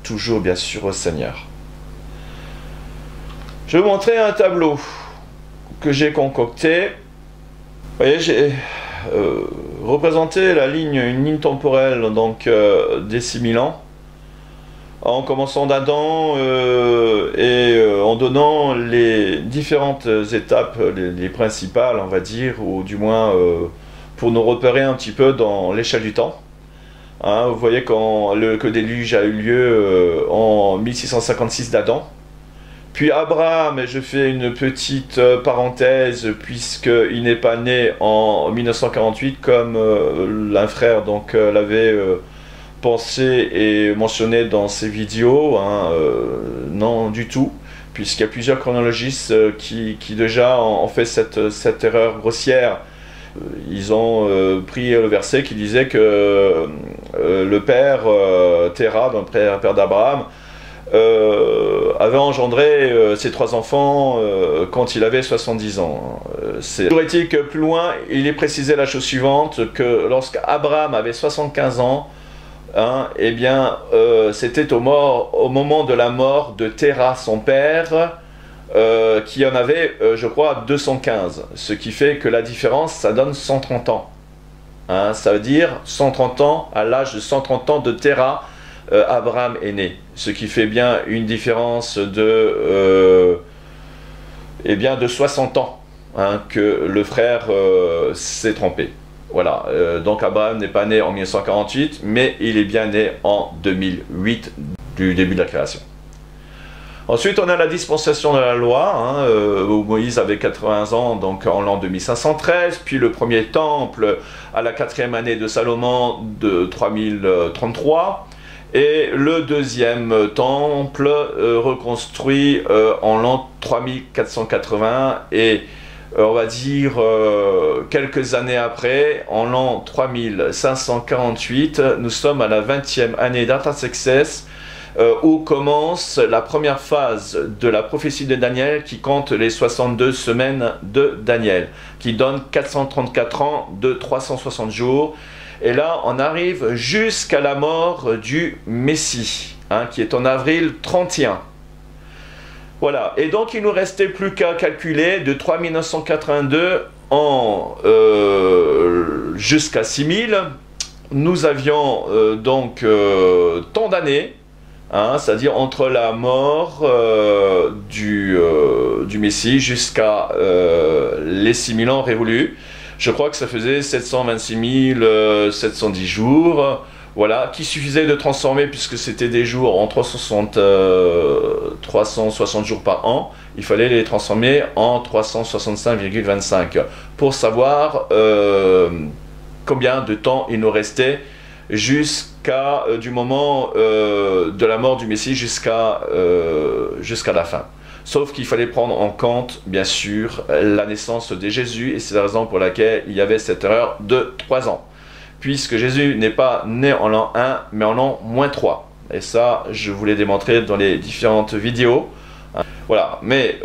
toujours bien sûr au Seigneur. Je vais vous montrer un tableau que j'ai concocté. Vous voyez, j'ai représenter une ligne temporelle donc, des 6000 ans, en commençant d'Adam en donnant les différentes étapes, les principales, on va dire, ou du moins pour nous repérer un petit peu dans l'échelle du temps. Hein, vous voyez que le déluge a eu lieu en 1656 d'Adam. Puis Abraham, et je fais une petite parenthèse, puisqu'il n'est pas né en 1948 comme l'un frère l'avait pensé et mentionné dans ses vidéos. Hein, non du tout, puisqu'il y a plusieurs chronologistes qui déjà ont fait cette erreur grossière. Ils ont pris le verset qui disait que le père Terah, donc le père d'Abraham, avait engendré ses 3 enfants quand il avait 70 ans. C'est théorétique. Plus loin, il est précisé la chose suivante, que lorsqu'Abraham avait 75 ans, hein, eh bien, c'était au moment de la mort de Terah, son père, qui en avait, je crois, 215. Ce qui fait que la différence, ça donne 130 ans. Hein, ça veut dire 130 ans, à l'âge de 130 ans de Terah, Abraham est né. Ce qui fait bien une différence de 60 ans, hein, que le frère s'est trompé. Voilà, donc Abraham n'est pas né en 1948, mais il est bien né en 2008, du début de la création. Ensuite, on a la dispensation de la loi, hein, où Moïse avait 80 ans, donc en l'an 2513, puis le premier temple à la 4e année de Salomon de 3033, et le deuxième temple reconstruit en l'an 3480, et on va dire quelques années après, en l'an 3548, nous sommes à la 20e année d'Artaxerxès, où commence la première phase de la prophétie de Daniel, qui compte les 62 semaines de Daniel, qui donne 434 ans de 360 jours. Et là, on arrive jusqu'à la mort du Messie, hein, qui est en avril 31. Voilà, et donc il nous restait plus qu'à calculer de 3982 jusqu'à 6000. Nous avions tant d'années, hein, c'est-à-dire entre la mort du Messie jusqu'à les 6000 ans révolus. Je crois que ça faisait 726 710 jours, voilà, qui suffisait de transformer, puisque c'était des jours en 360 jours par an, il fallait les transformer en 365,25 pour savoir combien de temps il nous restait jusqu'à du moment de la mort du Messie jusqu'à la fin. Sauf qu'il fallait prendre en compte, bien sûr, la naissance de Jésus, et c'est la raison pour laquelle il y avait cette erreur de 3 ans. Puisque Jésus n'est pas né en l'an 1, mais en l'an -3. Et ça, je vous l'ai démontré dans les différentes vidéos. Voilà, mais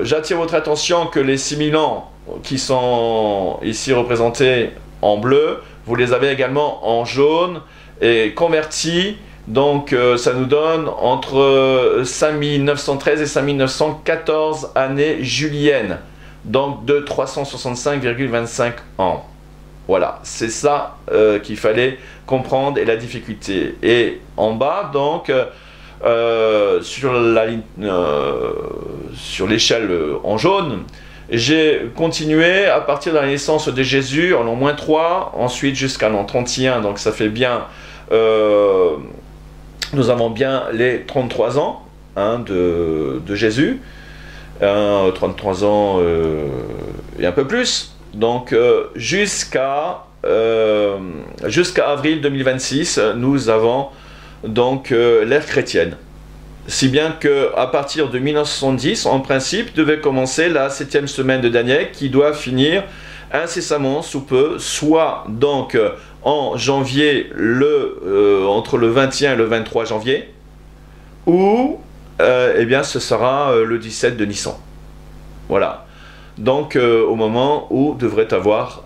j'attire votre attention que les 6000 ans qui sont ici représentés en bleu, vous les avez également en jaune et convertis. Donc ça nous donne entre 5913 et 5914 années juliennes, donc de 365,25 ans. Voilà, c'est ça qu'il fallait comprendre, et la difficulté. Et en bas, donc, sur l'échelle en jaune, j'ai continué à partir de la naissance de Jésus en l'an -3, ensuite jusqu'à l'an 31, donc ça fait bien... nous avons bien les 33 ans, hein, de Jésus, 33 ans et un peu plus, donc jusqu'à avril 2026, nous avons donc l'ère chrétienne. Si bien qu'à partir de 1970, en principe, devait commencer la 7e semaine de Daniel, qui doit finir incessamment sous peu, soit donc en janvier, entre le 21 et le 23 janvier, ou eh bien ce sera le 17 de Nissan. Voilà. Donc au moment où devrait avoir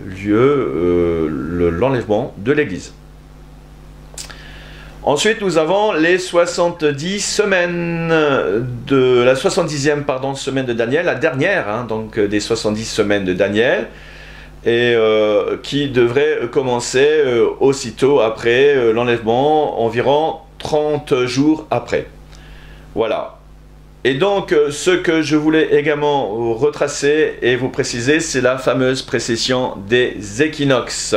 lieu l'enlèvement de l'Église. Ensuite, nous avons les 70 semaines de la 70e semaine de Daniel, la dernière, hein, donc des 70 semaines de Daniel. et qui devrait commencer aussitôt après l'enlèvement, environ 30 jours après. Voilà. Et donc, ce que je voulais également retracer et vous préciser, c'est la fameuse précession des équinoxes.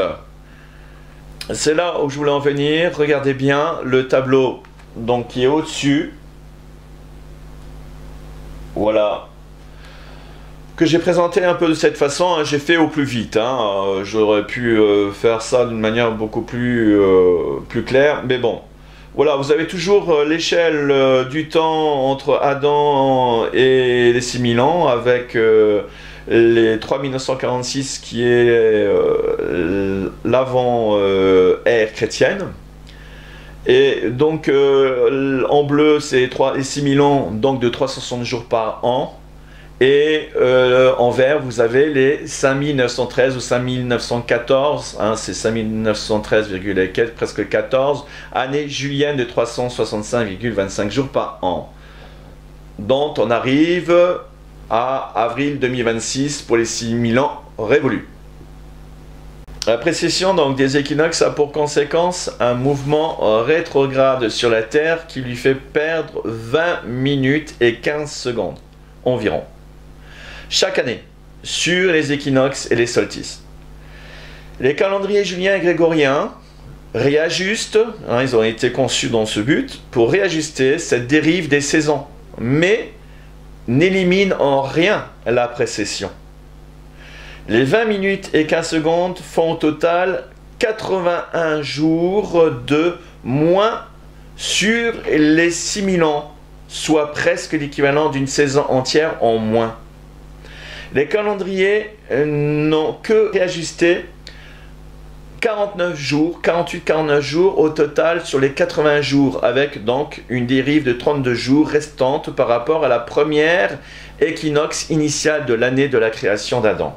C'est là où je voulais en venir. Regardez bien le tableau donc, qui est au-dessus. Voilà. Que j'ai présenté un peu de cette façon, hein, j'ai fait au plus vite. Hein, j'aurais pu faire ça d'une manière beaucoup plus claire, mais bon. Voilà, vous avez toujours l'échelle du temps entre Adam et les 6000 ans, avec les 3946 qui est l'avant-ère chrétienne. Et donc, en bleu, c'est les 6000 ans, donc de 360 jours par an. Et en vert, vous avez les 5913 ou 5914, hein, c'est 5913, presque 14, années juliennes de 365,25 jours par an. Donc on arrive à avril 2026 pour les 6000 ans révolus. La précession donc, des équinoxes a pour conséquence un mouvement rétrograde sur la Terre qui lui fait perdre 20 minutes et 15 secondes environ. Chaque année, sur les équinoxes et les solstices. Les calendriers juliens et grégoriens réajustent, hein, ils ont été conçus dans ce but, pour réajuster cette dérive des saisons, mais n'éliminent en rien la précession. Les 20 minutes et 15 secondes font au total 81 jours de moins sur les 6000 ans, soit presque l'équivalent d'une saison entière en moins. Les calendriers n'ont que réajusté 49 jours, 48-49 jours au total sur les 80 jours, avec donc une dérive de 32 jours restante par rapport à la première équinoxe initiale de l'année de la création d'Adam.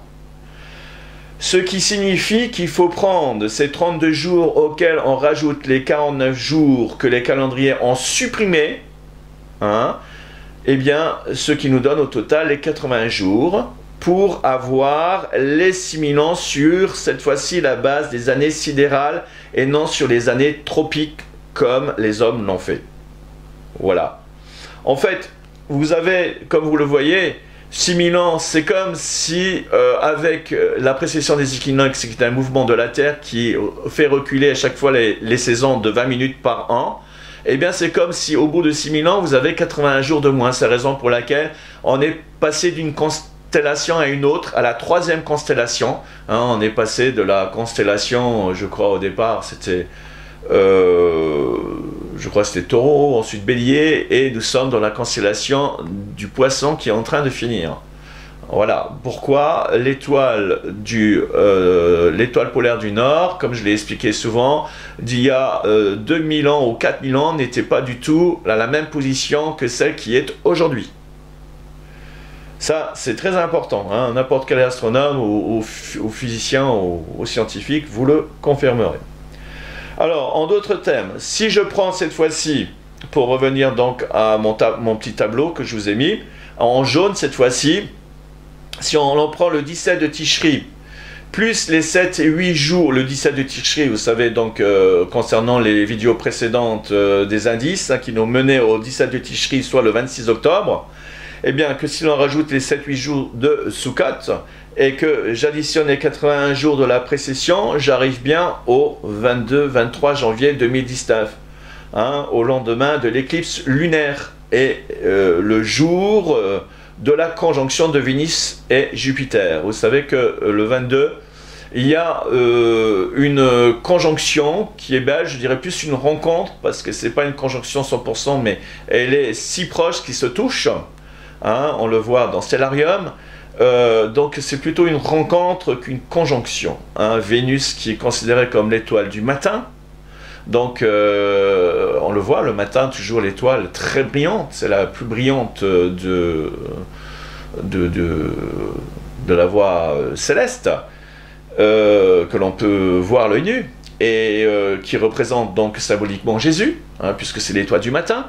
Ce qui signifie qu'il faut prendre ces 32 jours auxquels on rajoute les 49 jours que les calendriers ont supprimés, hein, eh bien, ce qui nous donne au total les 80 jours, pour avoir les 6000 ans sur, cette fois-ci, la base des années sidérales et non sur les années tropiques comme les hommes l'ont fait. Voilà. En fait, vous avez, comme vous le voyez, 6000 ans, c'est comme si, avec la précession des équinoxes, qui est un mouvement de la Terre qui fait reculer à chaque fois les saisons de 20 minutes par an, eh bien c'est comme si au bout de 6000 ans, vous avez 81 jours de moins. C'est la raison pour laquelle on est passé d'une constellation à une autre, à la troisième constellation. Hein, on est passé de la constellation, je crois au départ, c'était Taureau, ensuite Bélier, et nous sommes dans la constellation du Poisson qui est en train de finir. Voilà pourquoi l'étoile polaire du Nord, comme je l'ai expliqué souvent, d'il y a 2000 ans ou 4000 ans, n'était pas du tout à la même position que celle qui est aujourd'hui. Ça, c'est très important, hein. N'importe quel astronome ou physicien ou scientifique vous le confirmerez. Alors, en d'autres termes, si je prends cette fois-ci, pour revenir donc à mon petit tableau que je vous ai mis, en jaune cette fois-ci, si on en prend le 17 de Tishri, plus les 7 et 8 jours, le 17 de Tishri, vous savez donc, concernant les vidéos précédentes des indices, hein, qui nous menaient au 17 de Tishri, soit le 26 octobre, eh bien que si l'on rajoute les 7-8 jours de Sukkot et que j'additionne les 81 jours de la précession, j'arrive bien au 22-23 janvier 2019, hein, au lendemain de l'éclipse lunaire et le jour de la conjonction de Vénus et Jupiter. Vous savez que le 22, il y a une conjonction qui est belle, je dirais plus une rencontre, parce que ce n'est pas une conjonction 100%, mais elle est si proche qu'ils se touchent. Hein, on le voit dans Stellarium, donc c'est plutôt une rencontre qu'une conjonction. Hein. Vénus qui est considérée comme l'étoile du matin, donc on le voit le matin, toujours l'étoile très brillante, c'est la plus brillante de la voie céleste que l'on peut voir à l'œil nu, et qui représente donc symboliquement Jésus, hein, puisque c'est l'étoile du matin.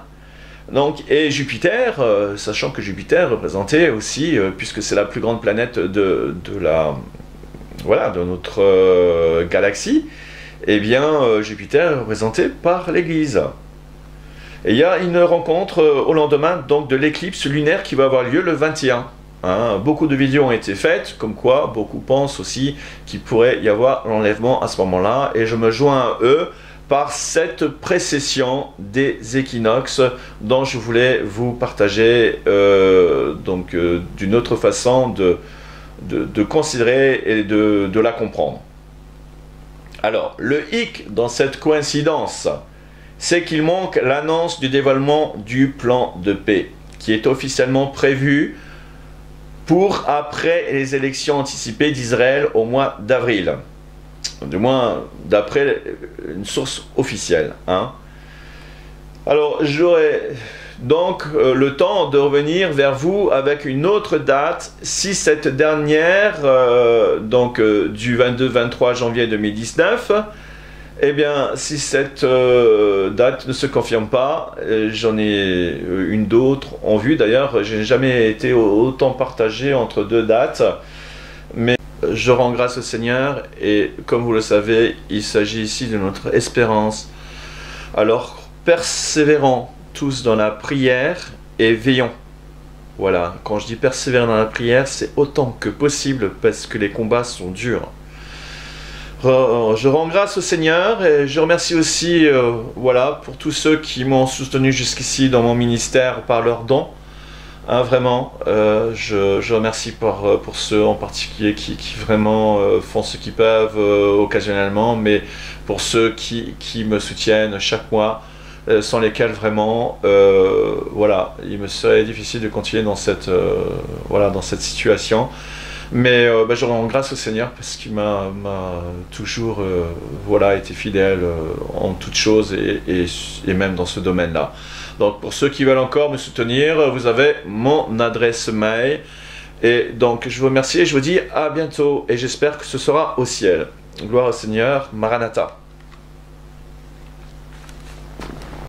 Donc, et Jupiter, sachant que Jupiter représentait aussi, puisque c'est la plus grande planète de voilà, de notre galaxie, eh bien, Jupiter est représenté par l'Église. Et il y a une rencontre au lendemain donc, de l'éclipse lunaire qui va avoir lieu le 21. Hein, beaucoup de vidéos ont été faites, comme quoi beaucoup pensent aussi qu'il pourrait y avoir l'enlèvement à ce moment-là. Et je me joins à eux par cette précession des équinoxes dont je voulais vous partager d'une autre façon de considérer et de la comprendre. Alors, le hic dans cette coïncidence, c'est qu'il manque l'annonce du dévoilement du plan de paix, qui est officiellement prévu pour après les élections anticipées d'Israël au mois d'avril. Du moins, d'après une source officielle. Hein. Alors, j'aurai donc le temps de revenir vers vous avec une autre date, si cette dernière, du 22-23 janvier 2019, eh bien, si cette date ne se confirme pas, j'en ai une d'autre en vue. D'ailleurs, je n'ai jamais été autant partagé entre deux dates, mais je rends grâce au Seigneur et comme vous le savez, il s'agit ici de notre espérance. Alors, persévérons tous dans la prière et veillons. Voilà, quand je dis persévérer dans la prière, c'est autant que possible parce que les combats sont durs. Je rends grâce au Seigneur et je remercie aussi voilà, pour tous ceux qui m'ont soutenu jusqu'ici dans mon ministère par leurs dons. Hein, vraiment, je remercie pour ceux en particulier qui vraiment font ce qu'ils peuvent occasionnellement, mais pour ceux qui me soutiennent chaque mois, sans lesquels vraiment, voilà, il me serait difficile de continuer dans cette, voilà, dans cette situation. Mais je rends grâce au Seigneur parce qu'il m'a toujours voilà, été fidèle en toutes choses et même dans ce domaine-là. Donc pour ceux qui veulent encore me soutenir, vous avez mon adresse mail. Et donc je vous remercie et je vous dis à bientôt et j'espère que ce sera au ciel. Gloire au Seigneur, Maranatha.